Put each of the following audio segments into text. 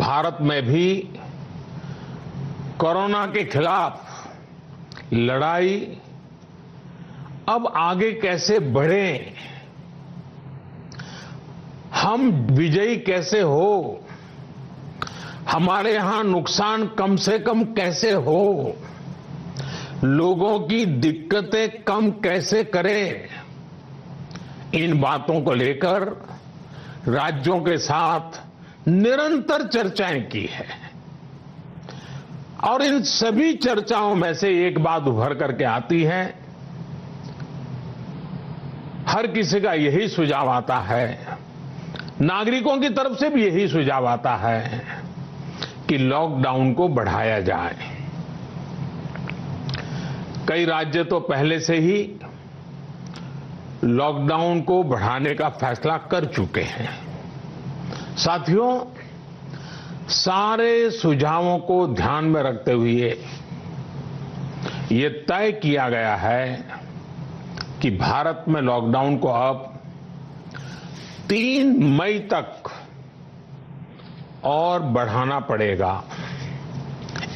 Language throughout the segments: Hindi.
भारत में भी कोरोना के खिलाफ लड़ाई अब आगे कैसे बढ़े, हम विजयी कैसे हो, हमारे यहां नुकसान कम से कम कैसे हो, लोगों की दिक्कतें कम कैसे करें, इन बातों को लेकर राज्यों के साथ निरंतर चर्चाएं की है। और इन सभी चर्चाओं में से एक बात उभर करके आती है, हर किसी का यही सुझाव आता है, नागरिकों की तरफ से भी यही सुझाव आता है कि लॉकडाउन को बढ़ाया जाए। कई राज्य तो पहले से ही लॉकडाउन को बढ़ाने का फैसला कर चुके हैं। साथियों, सारे सुझावों को ध्यान में रखते हुए ये तय किया गया है कि भारत में लॉकडाउन को अब 3 मई तक और बढ़ाना पड़ेगा।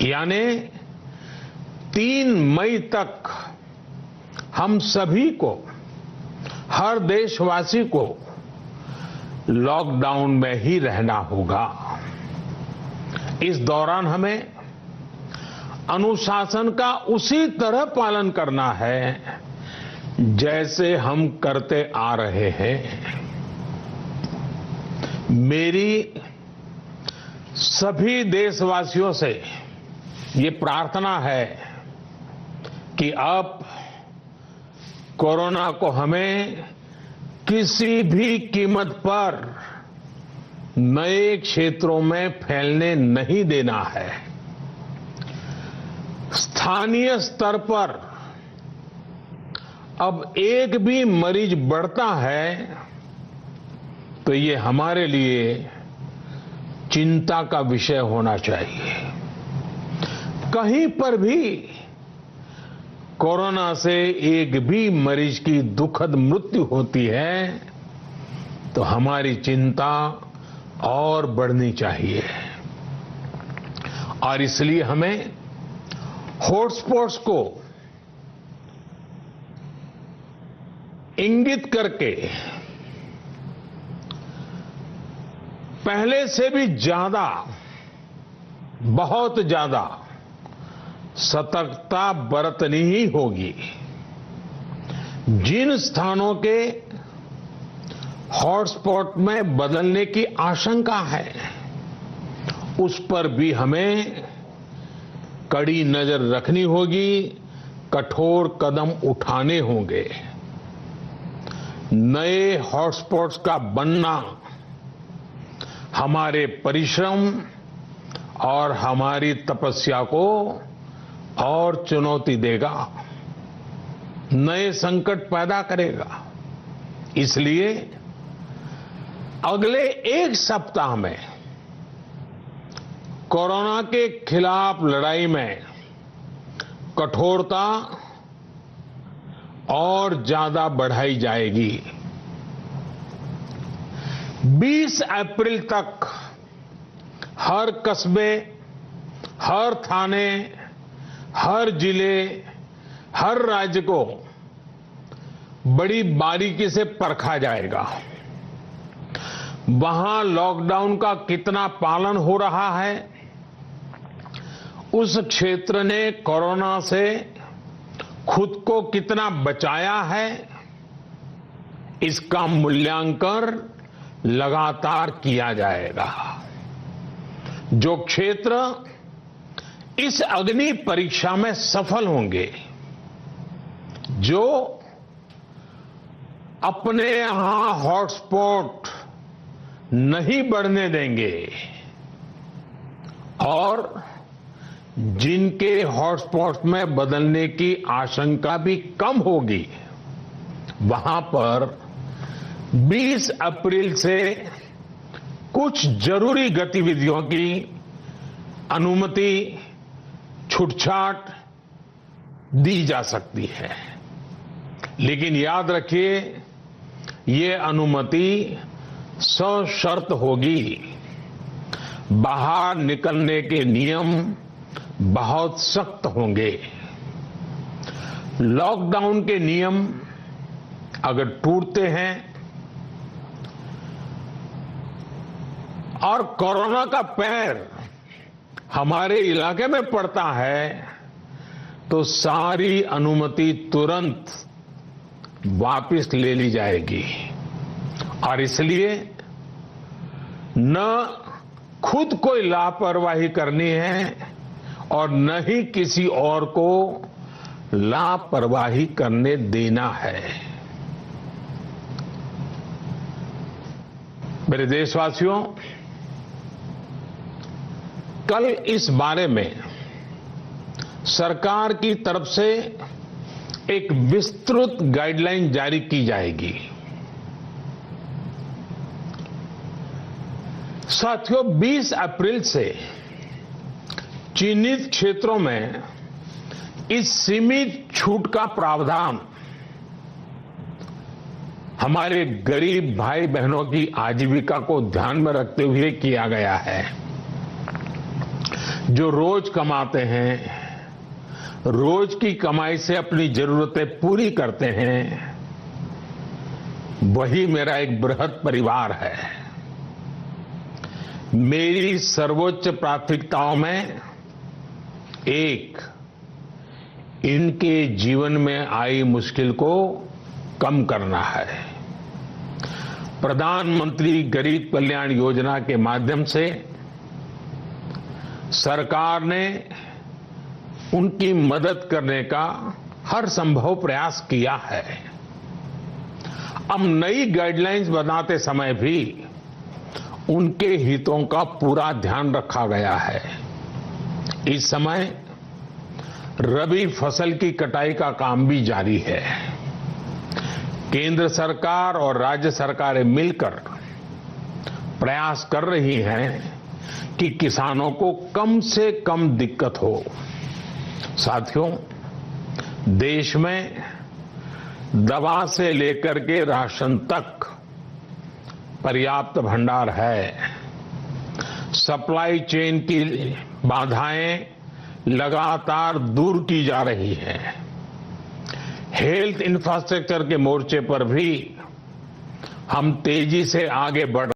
यानी 3 मई तक हम सभी को, हर देशवासी को लॉकडाउन में ही रहना होगा। इस दौरान हमें अनुशासन का उसी तरह पालन करना है जैसे हम करते आ रहे हैं। मेरी सभी देशवासियों से ये प्रार्थना है कि अब कोरोना को हमें किसी भी कीमत पर नए क्षेत्रों में फैलने नहीं देना है। स्थानीय स्तर पर अब एक भी मरीज बढ़ता है तो ये हमारे लिए चिंता का विषय होना चाहिए। कहीं पर भी कोरोना से एक भी मरीज की दुखद मृत्यु होती है तो हमारी चिंता और बढ़नी चाहिए। और इसलिए हमें हॉटस्पॉट्स को इंगित करके पहले से भी ज्यादा, बहुत ज्यादा सतर्कता बरतनी ही होगी। जिन स्थानों के हॉटस्पॉट में बदलने की आशंका है उस पर भी हमें कड़ी नजर रखनी होगी, कठोर कदम उठाने होंगे। नए हॉटस्पॉट्स का बनना हमारे परिश्रम और हमारी तपस्या को और चुनौती देगा, नए संकट पैदा करेगा। इसलिए अगले एक सप्ताह में कोरोना के खिलाफ लड़ाई में कठोरता और ज्यादा बढ़ाई जाएगी। 20 अप्रैल तक हर कस्बे, हर थाने, हर जिले, हर राज्य को बड़ी बारीकी से परखा जाएगा। वहां लॉकडाउन का कितना पालन हो रहा है, उस क्षेत्र ने कोरोना से खुद को कितना बचाया है, इसका मूल्यांकन लगातार किया जाएगा। जो क्षेत्र इस अग्नि परीक्षा में सफल होंगे, जो अपने यहां हॉटस्पॉट नहीं बढ़ने देंगे और जिनके हॉटस्पॉट में बदलने की आशंका भी कम होगी, वहां पर 20 अप्रैल से कुछ जरूरी गतिविधियों की अनुमति, छूटछाट दी जा सकती है। लेकिन याद रखिए, ये अनुमति सशर्त होगी। बाहर निकलने के नियम बहुत सख्त होंगे। लॉकडाउन के नियम अगर टूटते हैं और कोरोना का पैर हमारे इलाके में पड़ता है तो सारी अनुमति तुरंत वापस ले ली जाएगी और इसलिए न खुद कोई लापरवाही करनी है और न ही किसी और को लापरवाही करने देना है। मेरे देशवासियों, कल इस बारे में सरकार की तरफ से एक विस्तृत गाइडलाइन जारी की जाएगी। साथियों, 20 अप्रैल से चिन्हित क्षेत्रों में इस सीमित छूट का प्रावधान हमारे गरीब भाई बहनों की आजीविका को ध्यान में रखते हुए किया गया है। जो रोज कमाते हैं, रोज की कमाई से अपनी जरूरतें पूरी करते हैं, वही मेरा एक बृहद परिवार है। मेरी सर्वोच्च प्राथमिकताओं में एक, इनके जीवन में आई मुश्किल को कम करना है। प्रधानमंत्री गरीब कल्याण योजना के माध्यम से सरकार ने उनकी मदद करने का हर संभव प्रयास किया है। अब नई गाइडलाइंस बनाते समय भी उनके हितों का पूरा ध्यान रखा गया है। इस समय रबी फसल की कटाई का काम भी जारी है। केंद्र सरकार और राज्य सरकारें मिलकर प्रयास कर रही हैं कि किसानों को कम से कम दिक्कत हो। साथियों, देश में दवा से लेकर के राशन तक पर्याप्त भंडार है। सप्लाई चेन की बाधाएं लगातार दूर की जा रही हैं। हेल्थ इंफ्रास्ट्रक्चर के मोर्चे पर भी हम तेजी से आगे बढ़